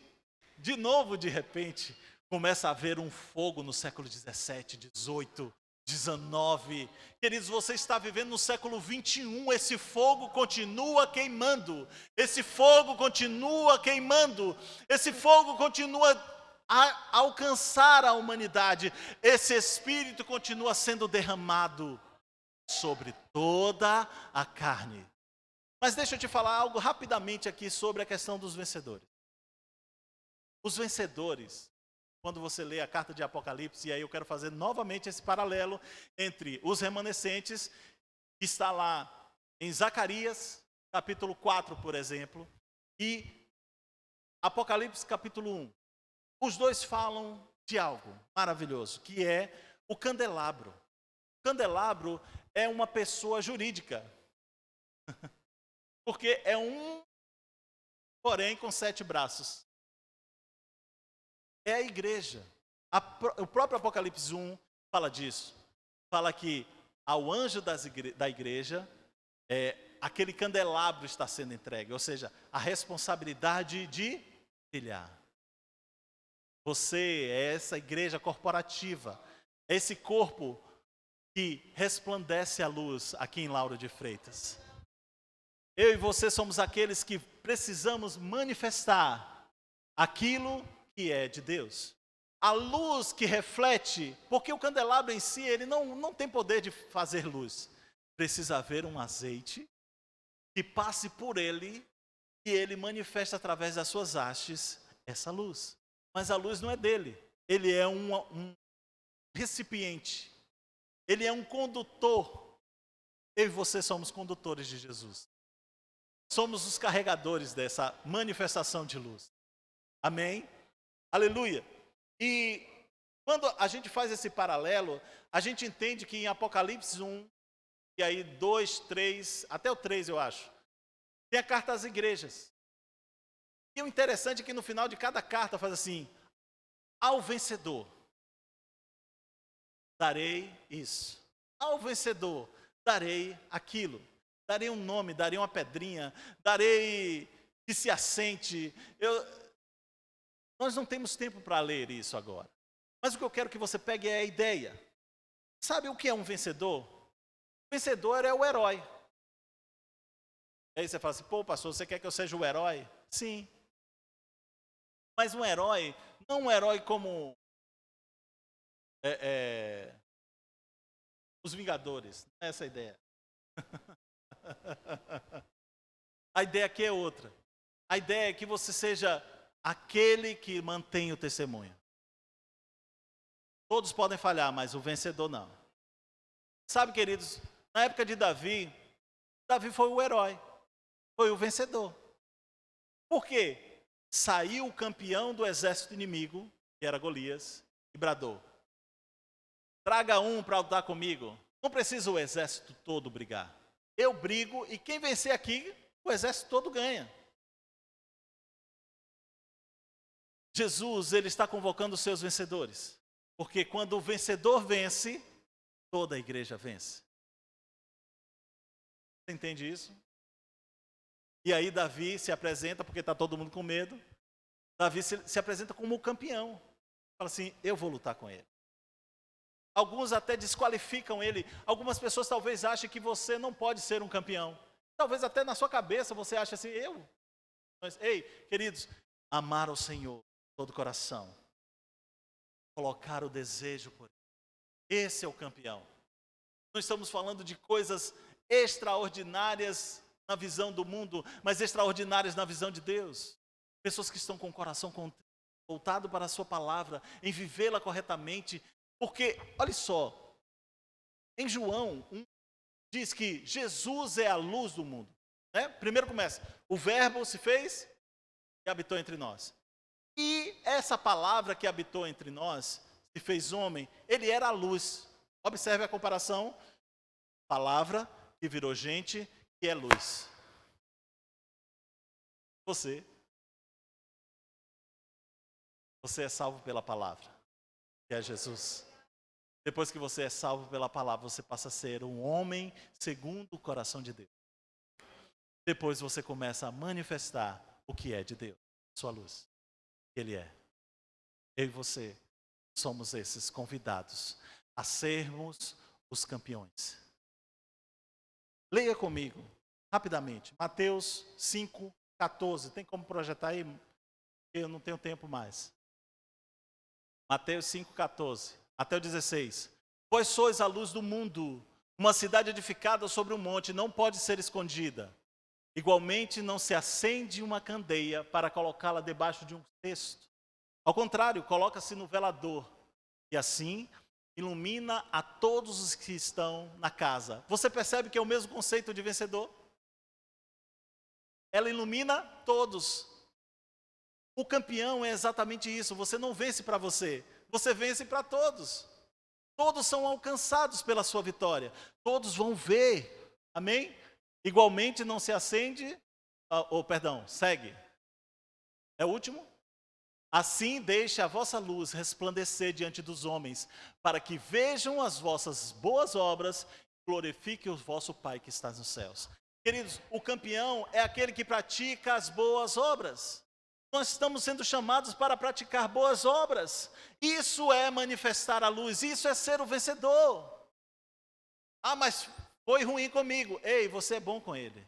de novo de repente, começa a haver um fogo no século 17, 18, 19. Queridos, você está vivendo no século 21, esse fogo continua queimando. Esse fogo continua queimando. Esse fogo continua a alcançar a humanidade. Esse Espírito continua sendo derramado sobre toda a carne. Mas deixa eu te falar algo rapidamente aqui sobre a questão dos vencedores. Os vencedores, quando você lê a carta de Apocalipse, e aí eu quero fazer novamente esse paralelo entre os remanescentes, que está lá em Zacarias, capítulo 4, por exemplo, e Apocalipse, capítulo 1. Os dois falam de algo maravilhoso, que é o candelabro. O candelabro é uma pessoa jurídica, porque é porém com 7 braços. É a igreja. O próprio Apocalipse 1 fala disso. Fala que ao anjo da igreja, aquele candelabro está sendo entregue, ou seja, a responsabilidade de brilhar. Você é essa igreja corporativa, é esse corpo que resplandece a luz aqui em Lauro de Freitas. Eu e você somos aqueles que precisamos manifestar aquilo que é de Deus. A luz que reflete, porque o candelabro em si, ele não tem poder de fazer luz. Precisa haver um azeite que passe por ele e ele manifesta através das suas hastes essa luz. Mas a luz não é dele, ele é um recipiente, ele é um condutor. Eu e você somos condutores de Jesus. Somos os carregadores dessa manifestação de luz. Amém? Aleluia. E quando a gente faz esse paralelo, a gente entende que em Apocalipse 1, e aí 2, 3, até o 3 eu acho, tem a carta às igrejas. E o interessante é que no final de cada carta faz assim: ao vencedor darei isso, ao vencedor darei aquilo, darei um nome, darei uma pedrinha, darei que se assente. Nós não temos tempo para ler isso agora, mas o que eu quero que você pegue é a ideia. Sabe o que é um vencedor? O vencedor é o herói. Aí você fala assim: pô, pastor, você quer que eu seja o herói? Sim. Mas um herói, não um herói como os Vingadores, não é essa a ideia. A ideia aqui é outra. A ideia é que você seja aquele que mantém o testemunho. Todos podem falhar, mas o vencedor não. Sabe, queridos, na época de Davi, Davi foi o herói, foi o vencedor. Por quê? Saiu o campeão do exército inimigo, que era Golias, e bradou: traga um para lutar comigo. Não precisa o exército todo brigar. Eu brigo e quem vencer aqui, o exército todo ganha. Jesus, ele está convocando os seus vencedores. Porque quando o vencedor vence, toda a igreja vence. Você entende isso? E aí Davi se apresenta, porque está todo mundo com medo. Davi se apresenta como o campeão. Fala assim: eu vou lutar com ele. Alguns até desqualificam ele. Algumas pessoas talvez achem que você não pode ser um campeão. Talvez até na sua cabeça você ache assim: eu? Mas, ei, queridos, amar ao Senhor de todo o coração. Colocar o desejo por ele. Esse é o campeão. Não estamos falando de coisas extraordinárias na visão do mundo, mas extraordinárias na visão de Deus. Pessoas que estão com o coração voltado para a sua palavra, em vivê-la corretamente. Porque, olha só, em João 1, diz que Jesus é a luz do mundo. Né? Primeiro começa: o verbo se fez e habitou entre nós. E essa palavra que habitou entre nós, se fez homem, ele era a luz. Observe a comparação: palavra que virou gente, que é luz. Você é salvo pela palavra, que é Jesus. Depois que você é salvo pela palavra, você passa a ser um homem segundo o coração de Deus. Depois você começa a manifestar o que é de Deus, sua luz, que Ele é. Eu e você somos esses convidados a sermos os campeões. Leia comigo, rapidamente, Mateus 5,14. Tem como projetar aí? Eu não tenho tempo mais. Mateus 5,14 até o 16. Pois sois a luz do mundo, uma cidade edificada sobre um monte não pode ser escondida. Igualmente não se acende uma candeia para colocá-la debaixo de um cesto. Ao contrário, coloca-se no velador e assim ilumina a todos os que estão na casa. Você percebe que é o mesmo conceito de vencedor? Ela ilumina todos. O campeão é exatamente isso. Você não vence para você, você vence para todos. Todos são alcançados pela sua vitória. Todos vão ver. Amém? Igualmente não se acende, segue. É o último? Assim deixe a vossa luz resplandecer diante dos homens, para que vejam as vossas boas obras e glorifiquem o vosso Pai que está nos céus. Queridos, o campeão é aquele que pratica as boas obras. Nós estamos sendo chamados para praticar boas obras. Isso é manifestar a luz, isso é ser o vencedor. Ah, mas foi ruim comigo. Ei, você é bom com ele.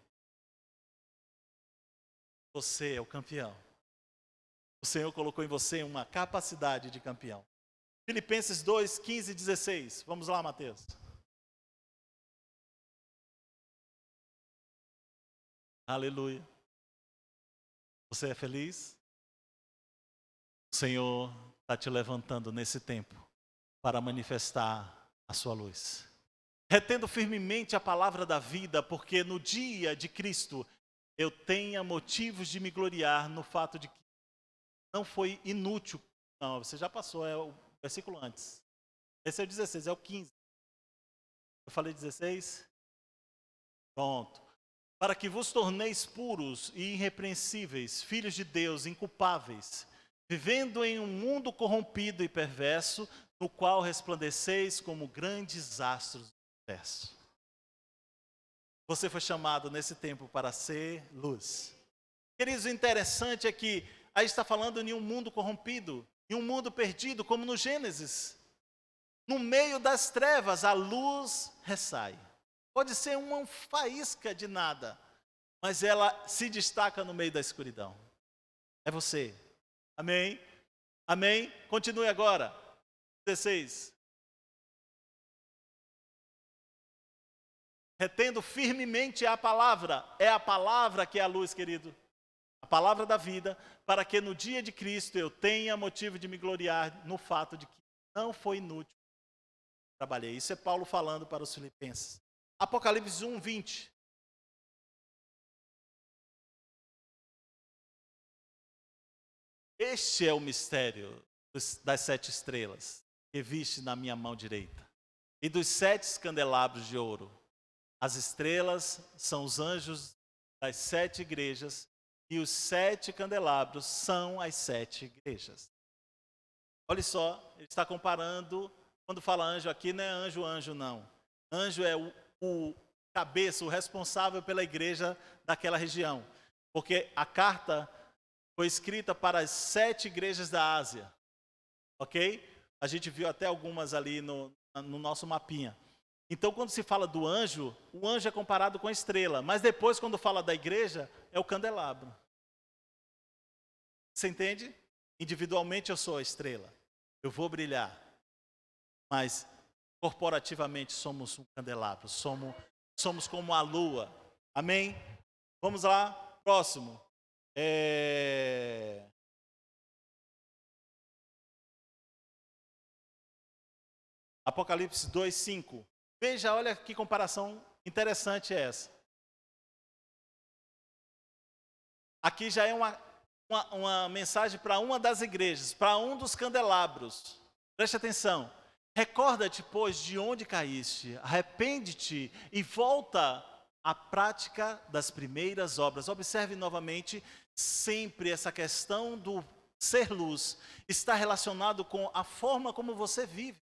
Você é o campeão. O Senhor colocou em você uma capacidade de campeão. Filipenses 2, 15 e 16. Vamos lá, Mateus. Aleluia. Você é feliz? O Senhor está te levantando nesse tempo para manifestar a sua luz. Retendo firmemente a palavra da vida, porque no dia de Cristo eu tenha motivos de me gloriar no fato de que não foi inútil. Não, você já passou, é o versículo antes. Esse é o 16, é o 15. Eu falei 16? Pronto. Para que vos torneis puros e irrepreensíveis, filhos de Deus, inculpáveis, vivendo em um mundo corrompido e perverso, no qual resplandeceis como grandes astros do universo. Você foi chamado nesse tempo para ser luz. Queridos, o interessante é que aí está falando em um mundo corrompido, em um mundo perdido, como no Gênesis. No meio das trevas, a luz ressai. Pode ser uma faísca de nada, mas ela se destaca no meio da escuridão. É você. Amém? Amém? Continue agora. 16. Retendo firmemente a palavra. É a palavra que é a luz, querido. A palavra da vida, para que no dia de Cristo eu tenha motivo de me gloriar no fato de que não foi inútil. Trabalhei. Isso é Paulo falando para os filipenses. Apocalipse 1, 20. Este é o mistério das 7 estrelas que viste na minha mão direita e dos 7 candelabros de ouro. As estrelas são os anjos das 7 igrejas e os 7 candelabros são as 7 igrejas. Olha só, ele está comparando, quando fala anjo aqui, não é anjo, não. Anjo é o cabeça, o responsável pela igreja daquela região. Porque a carta foi escrita para as 7 igrejas da Ásia. Ok? A gente viu até algumas ali no nosso mapinha. Então, quando se fala do anjo, o anjo é comparado com a estrela. Mas depois, quando fala da igreja, é o candelabro. Você entende? Individualmente eu sou a estrela. Eu vou brilhar. Mas corporativamente somos um candelabro. Somos como a lua. Amém? Vamos lá. Próximo. Apocalipse 2, 5. Veja, olha que comparação interessante é essa. Aqui já é uma mensagem para uma das igrejas, para um dos candelabros. Preste atenção. Recorda-te, pois, de onde caíste, arrepende-te e volta à prática das primeiras obras. Observe novamente, sempre essa questão do ser luz está relacionado com a forma como você vive.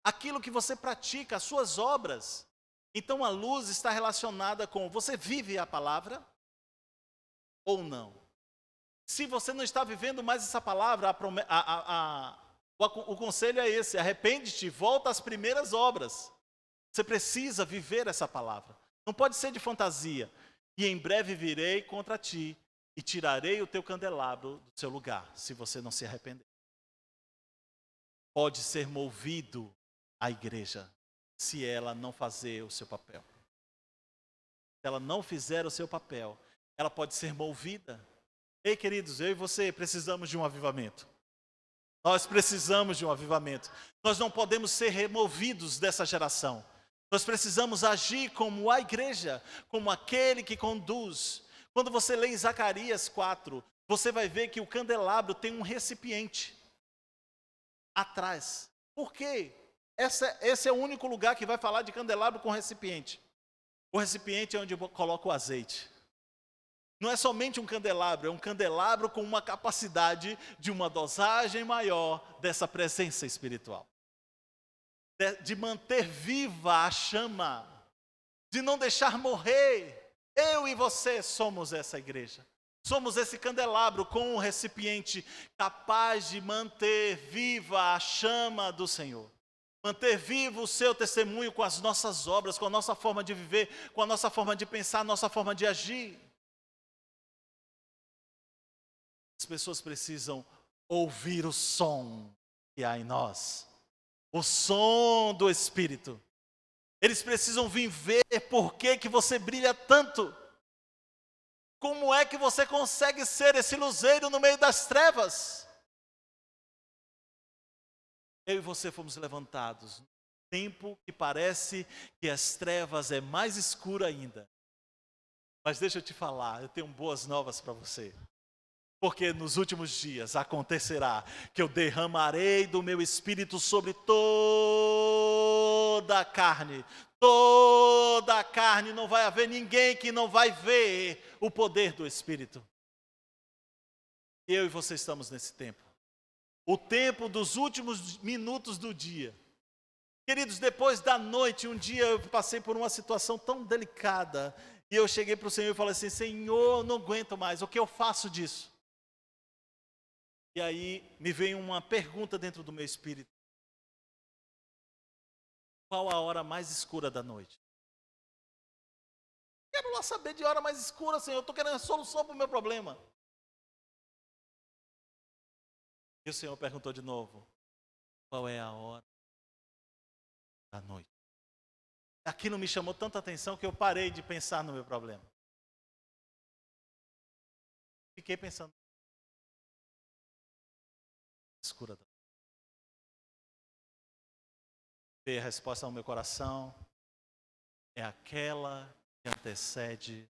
Aquilo que você pratica, as suas obras. Então a luz está relacionada com você vive a palavra ou não. Se você não está vivendo mais essa palavra, o conselho é esse: arrepende-te, volta às primeiras obras. Você precisa viver essa palavra. Não pode ser de fantasia. E em breve virei contra ti e tirarei o teu candelabro do seu lugar, se você não se arrepender. Pode ser movido a igreja, se ela não fazer o seu papel. Se ela não fizer o seu papel, ela pode ser movida. Ei, queridos, eu e você precisamos de um avivamento. Nós precisamos de um avivamento. Nós não podemos ser removidos dessa geração. Nós precisamos agir como a igreja, como aquele que conduz. Quando você lê em Zacarias 4, você vai ver que o candelabro tem um recipiente atrás. Por quê? Esse é o único lugar que vai falar de candelabro com recipiente. O recipiente é onde eu coloco o azeite. Não é somente um candelabro, é um candelabro com uma capacidade de uma dosagem maior dessa presença espiritual. De manter viva a chama, de não deixar morrer. eu e você somos essa igreja. Somos esse candelabro com um recipiente capaz de manter viva a chama do Senhor. Manter vivo o seu testemunho com as nossas obras, com a nossa forma de viver, com a nossa forma de pensar, a nossa forma de agir. As pessoas precisam ouvir o som que há em nós. O som do Espírito. Eles precisam vir ver por que você brilha tanto. Como é que você consegue ser esse luzeiro no meio das trevas? Eu e você fomos levantados num tempo que parece que as trevas é mais escura ainda. Mas deixa eu te falar, eu tenho boas novas para você. Porque nos últimos dias acontecerá que eu derramarei do meu Espírito sobre toda a carne. Toda a carne, não vai haver ninguém que não vai ver o poder do Espírito. Eu e você estamos nesse tempo. O tempo dos últimos minutos do dia. Queridos, depois da noite, um dia eu passei por uma situação tão delicada. E eu cheguei para o Senhor e falei assim, Senhor, eu não aguento mais, o que eu faço disso? E aí me veio uma pergunta dentro do meu espírito. Qual a hora mais escura da noite? Quero lá saber de hora mais escura, Senhor. Eu estou querendo a solução para o meu problema. E o Senhor perguntou de novo. Qual é a hora da noite? Aquilo me chamou tanta atenção que eu parei de pensar no meu problema. Fiquei pensando. Escura da noite. E a resposta ao meu coração é aquela que antecede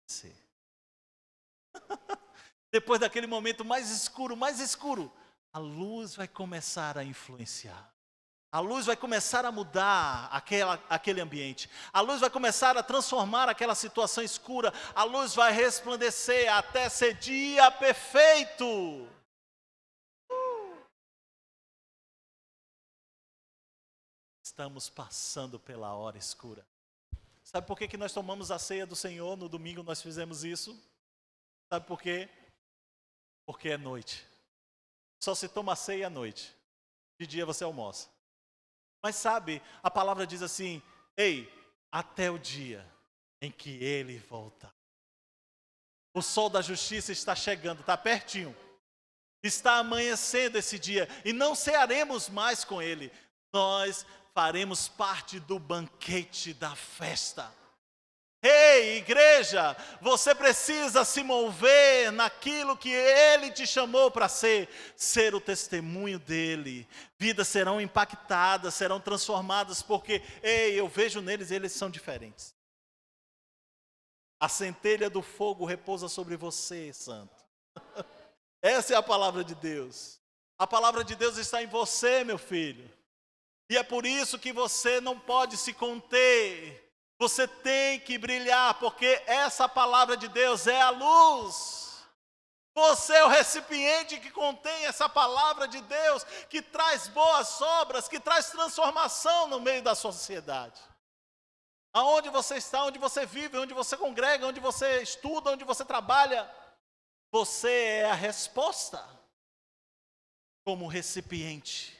você. Depois daquele momento mais escuro, a luz vai começar a influenciar. A luz vai começar a mudar aquele ambiente. A luz vai começar a transformar aquela situação escura. A luz vai resplandecer até ser dia perfeito. Estamos passando pela hora escura. Sabe por que nós tomamos a ceia do Senhor? No domingo nós fizemos isso. Sabe por quê? Porque é noite. Só se toma a ceia à noite. De dia você almoça. Mas sabe, a palavra diz assim, ei, até o dia em que Ele voltar. O sol da justiça está chegando, está pertinho. Está amanhecendo esse dia e não cearemos mais com Ele. Nós faremos parte do banquete da festa. Ei, igreja, você precisa se mover naquilo que Ele te chamou para ser o testemunho dEle. Vidas serão impactadas, serão transformadas, porque, ei, eu vejo neles, eles são diferentes. A centelha do fogo repousa sobre você, santo. Essa é a palavra de Deus. A palavra de Deus está em você, meu filho. E é por isso que você não pode se conter. Você tem que brilhar, porque essa palavra de Deus é a luz. Você é o recipiente que contém essa palavra de Deus, que traz boas obras, que traz transformação no meio da sociedade. Aonde você está, onde você vive, onde você congrega, onde você estuda, onde você trabalha, você é a resposta. Como recipiente,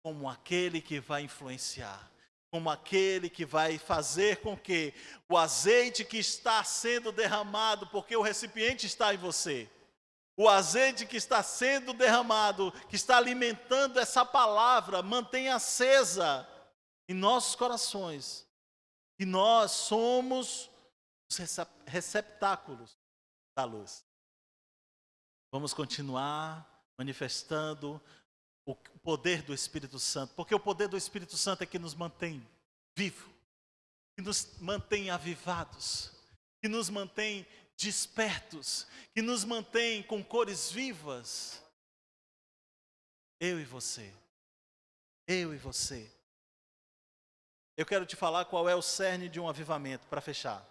como aquele que vai influenciar. Como aquele que vai fazer com que o azeite que está sendo derramado, porque o recipiente está em você, o azeite que está sendo derramado, que está alimentando essa palavra, mantenha acesa em nossos corações. E nós somos os receptáculos da luz. Vamos continuar manifestando o poder do Espírito Santo, porque o poder do Espírito Santo é que nos mantém vivos, que nos mantém avivados, que nos mantém despertos, que nos mantém com cores vivas. Eu e você, eu e você. Eu quero te falar qual é o cerne de um avivamento, para fechar.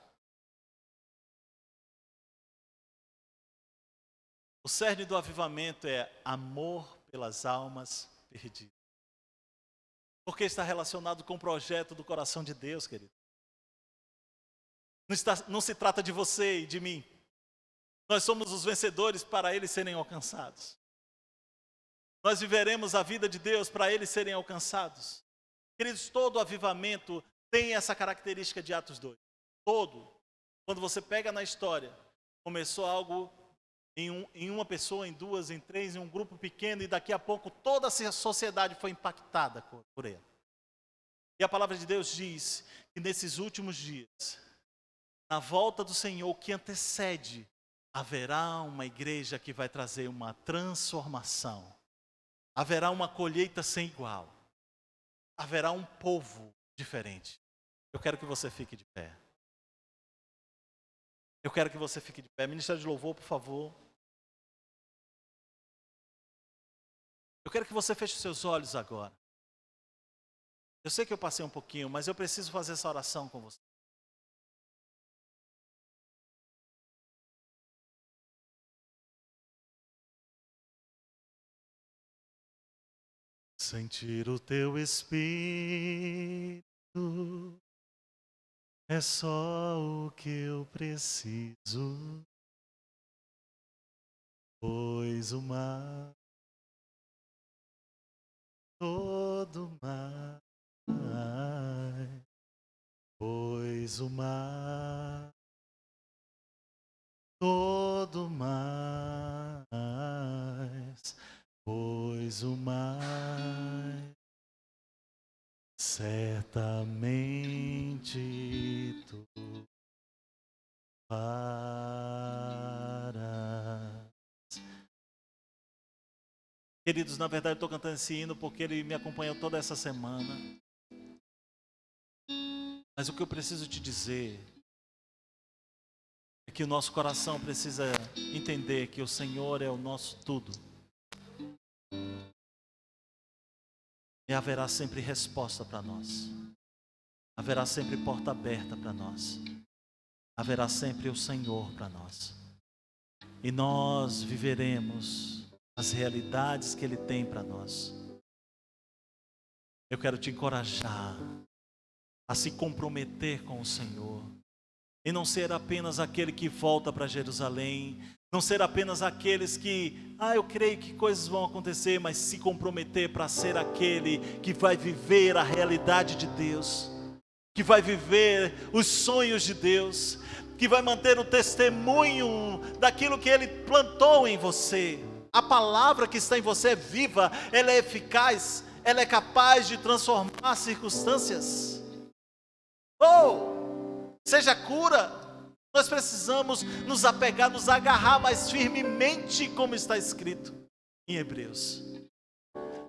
O cerne do avivamento é amor pelas almas perdidas. Porque está relacionado com o projeto do coração de Deus, querido. Não se trata de você e de mim. Nós somos os vencedores para eles serem alcançados. Nós viveremos a vida de Deus para eles serem alcançados. Queridos, todo avivamento tem essa característica de Atos 2. Todo. Quando você pega na história, começou algo em uma pessoa, em duas, em três, em um grupo pequeno, e daqui a pouco toda a sociedade foi impactada por ele. E a palavra de Deus diz que nesses últimos dias, na volta do Senhor que antecede, haverá uma igreja que vai trazer uma transformação. Haverá uma colheita sem igual. Haverá um povo diferente. Eu quero que você fique de pé. Eu quero que você fique de pé. Ministério de Louvor, por favor. Eu quero que você feche seus olhos agora. Eu sei que eu passei um pouquinho, mas eu preciso fazer essa oração com você. Sentir o teu espírito é só o que eu preciso, pois o mar, todo mar, pois o mar, todo mais, pois o mar certamente tu farás. Queridos, na verdade eu estou cantando esse hino porque ele me acompanhou toda essa semana. Mas o que eu preciso te dizer é que o nosso coração precisa entender que o Senhor é o nosso tudo. E haverá sempre resposta para nós. Haverá sempre porta aberta para nós. Haverá sempre o Senhor para nós. E nós viveremos as realidades que Ele tem para nós. Eu quero te encorajar a se comprometer com o Senhor. E não ser apenas aquele que volta para Jerusalém. Não ser apenas aqueles que, eu creio que coisas vão acontecer, mas se comprometer para ser aquele que vai viver a realidade de Deus, que vai viver os sonhos de Deus, que vai manter o testemunho daquilo que Ele plantou em você. A palavra que está em você é viva, ela é eficaz, ela é capaz de transformar circunstâncias. Seja cura. Nós precisamos nos apegar, nos agarrar mais firmemente, como está escrito em Hebreus.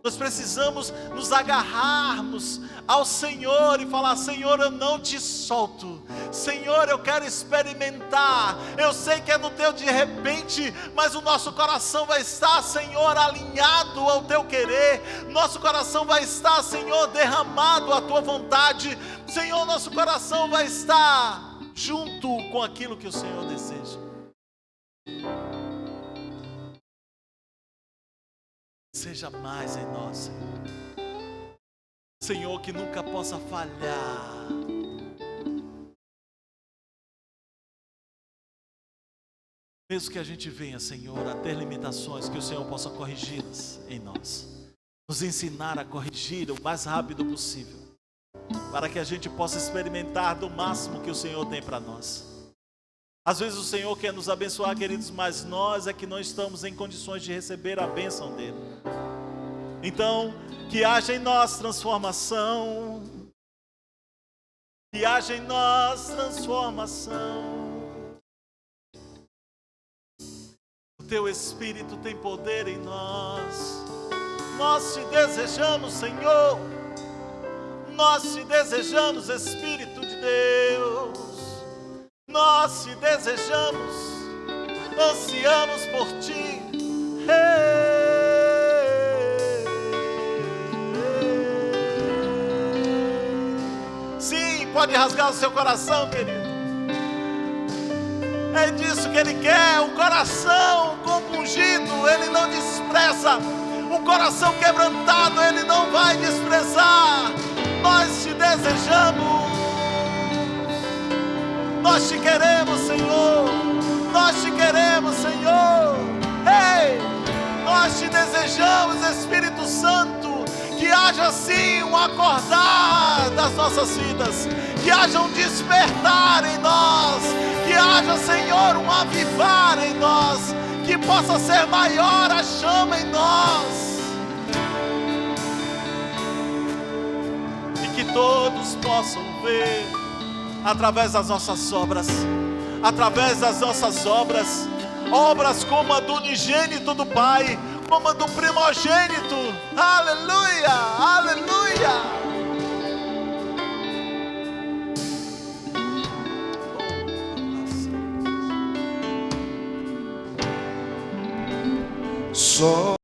Nós precisamos nos agarrarmos ao Senhor e falar: Senhor, eu não te solto. Senhor, eu quero experimentar. Eu sei que é no teu de repente, mas o nosso coração vai estar, Senhor, alinhado ao teu querer. Nosso coração vai estar, Senhor, derramado à tua vontade. Senhor, nosso coração vai estar junto com aquilo que o Senhor deseja. Seja mais em nós, Senhor. Senhor, que nunca possa falhar. Mesmo que a gente venha, Senhor, a ter limitações, que o Senhor possa corrigi-las em nós. Nos ensinar a corrigir o mais rápido possível, para que a gente possa experimentar do máximo que o Senhor tem para nós. Às vezes o Senhor quer nos abençoar, queridos, mas nós é que não estamos em condições de receber a bênção dEle. Então, que haja em nós transformação. Que haja em nós transformação. O Teu Espírito tem poder em nós. Nós te desejamos, Senhor. Nós te desejamos, Espírito de Deus. Nós te desejamos, ansiamos por ti. Sim, pode rasgar o seu coração, querido. É disso que Ele quer, um coração compungido, Ele não despreza. Um coração quebrantado, Ele não vai desprezar. Nós te desejamos. Nós te queremos, Senhor. Nós te queremos, Senhor. Ei, nós te desejamos, Espírito Santo, que haja sim um acordar das nossas vidas, que haja um despertar em nós, que haja, Senhor, um avivar em nós, que possa ser maior a chama em nós, e que todos possam ver através das nossas obras, obras como a do unigênito do Pai, como a do primogênito. Aleluia, aleluia. Só